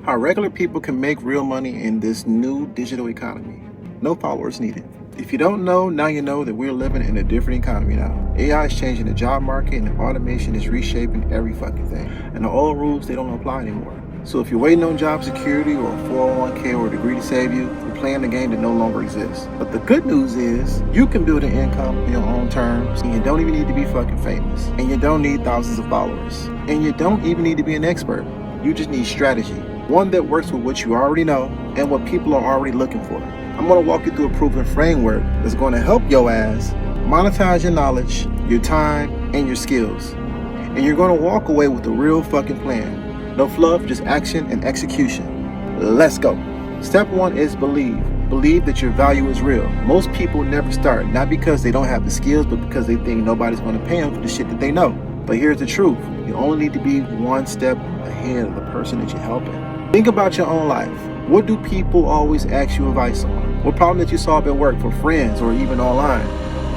How regular people can make real money in this new digital economy. No followers needed. If you don't know, now you know that we're living in a different economy now. AI is changing the job market and automation is reshaping every fucking thing. And the old rules, they don't apply anymore. So if you're waiting on job security or a 401k or a degree to save you, you're playing a game that no longer exists. But the good news is, you can build an income on your own terms, and you don't even need to be fucking famous. And you don't need thousands of followers. And you don't even need to be an expert. You just need strategy. One that works with what you already know and what people are already looking for. I'm going to walk you through a proven framework that's going to help your ass monetize your knowledge, your time, and your skills. And you're going to walk away with a real fucking plan. No fluff, just action and execution. Let's go. Step 1 is believe. Believe that your value is real. Most people never start, not because they don't have the skills, but because they think nobody's going to pay them for the shit that they know. But here's the truth. You only need to be one step ahead of the person that you're helping. Think about your own life. What do people always ask you advice on? What problem that you solve at work for friends or even online?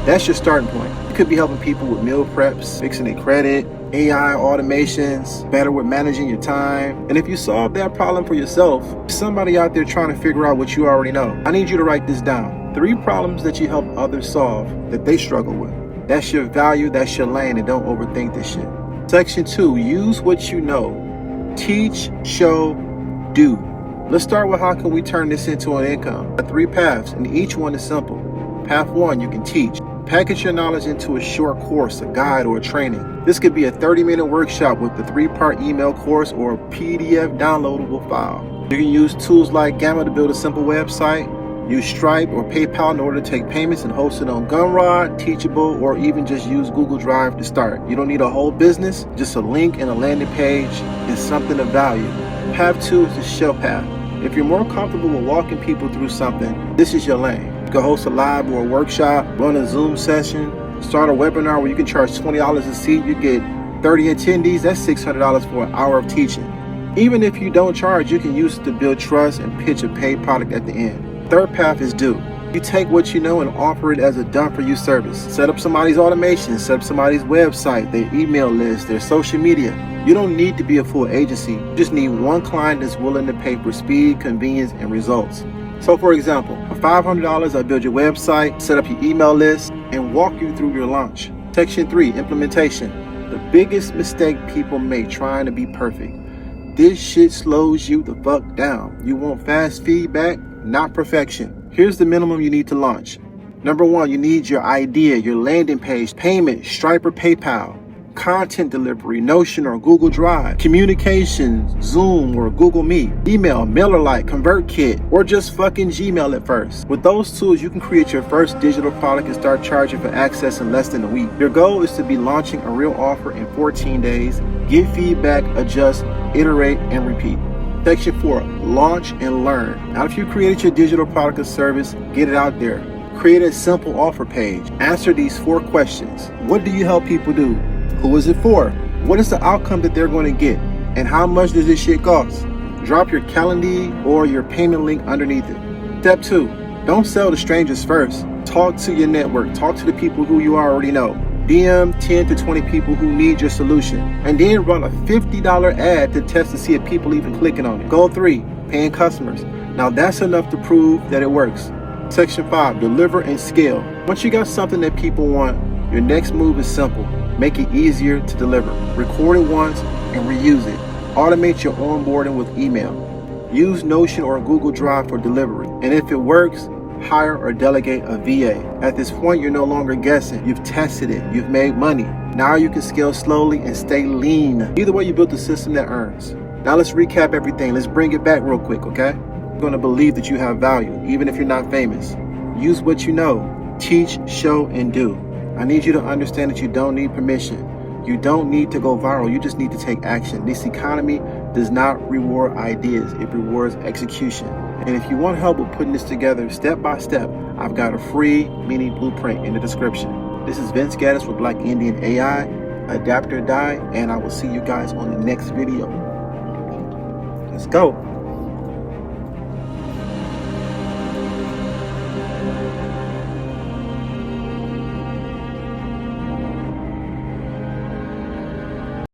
That's your starting point. You could be helping people with meal preps, fixing their credit, AI automations, better with managing your time. And if you solve that problem for yourself, somebody out there trying to figure out what you already know. I need you to write this down. 3 problems that you help others solve that they struggle with. That's your value, that's your lane, and don't overthink this shit. Section 2, use what you know. Teach, show, do. Let's start with how can we turn this into an income. There are 3 paths, and each one is simple. Path 1, you can teach. Package your knowledge into a short course, a guide, or a training. This could be a 30-minute workshop with a 3-part email course or a PDF downloadable file. You can use tools like Gamma to build a simple website. Use Stripe or PayPal in order to take payments and host it on Gumroad, Teachable, or even just use Google Drive to start. You don't need a whole business, just a link and a landing page and something of value. Path 2 is the show path. If you're more comfortable with walking people through something, this is your lane. You can host a live or a workshop, run a Zoom session, start a webinar where you can charge $20 a seat. You get 30 attendees, that's $600 for an hour of teaching. Even if you don't charge, you can use it to build trust and pitch a paid product at the end. Third path is do. You take what you know and offer it as a done-for-you service. Set up somebody's automation, set up somebody's website, their email list, their social media. You don't need to be a full agency. You just need one client that's willing to pay for speed, convenience, and results. So for example, for $500, I build your website, set up your email list, and walk you through your launch. Section 3, implementation. The biggest mistake people make trying to be perfect. This shit slows you the fuck down. You want fast feedback, not perfection. Here's the minimum you need to launch. Number 1, you need your idea, your landing page, payment, Stripe or PayPal, content delivery, Notion or Google Drive, communications, Zoom or Google Meet, email, MailerLite, ConvertKit, or just fucking Gmail at first. With those tools, you can create your first digital product and start charging for access in less than a week. Your goal is to be launching a real offer in 14 days, get feedback, adjust, iterate, and repeat. Section 4, launch and learn. Now, if you created your digital product or service, get it out there. Create a simple offer page. Answer these 4 questions. What do you help people do? Who is it for? What is the outcome that they're going to get? And how much does this shit cost? Drop your Calendly or your payment link underneath it. Step 2, don't sell to strangers first. Talk to your network. Talk to the people who you already know. DM 10 to 20 people who need your solution. And then run a $50 ad to test to see if people even clicking on it. Goal 3, paying customers. Now that's enough to prove that it works. Section 5, deliver and scale. Once you got something that people want, your next move is simple. Make it easier to deliver. Record it once and reuse it. Automate your onboarding with email. Use Notion or Google Drive for delivery. And if it works, hire or delegate a VA. At this point, you're no longer guessing. You've tested it. You've made money. Now you can scale slowly and stay lean. Either way, you built a system that earns. Now let's recap everything. Let's bring it back real quick, okay? You're going to believe that you have value, even if you're not famous. Use what you know. Teach, show, and do. I need you to understand that you don't need permission. You don't need to go viral. You just need to take action. This economy does not reward ideas. It rewards execution. And if you want help with putting this together step by step, I've got a free mini blueprint in the description. This is Vince Gaddis with Black Indian AI, Adapt or Die, and I will see you guys on the next video. Let's go.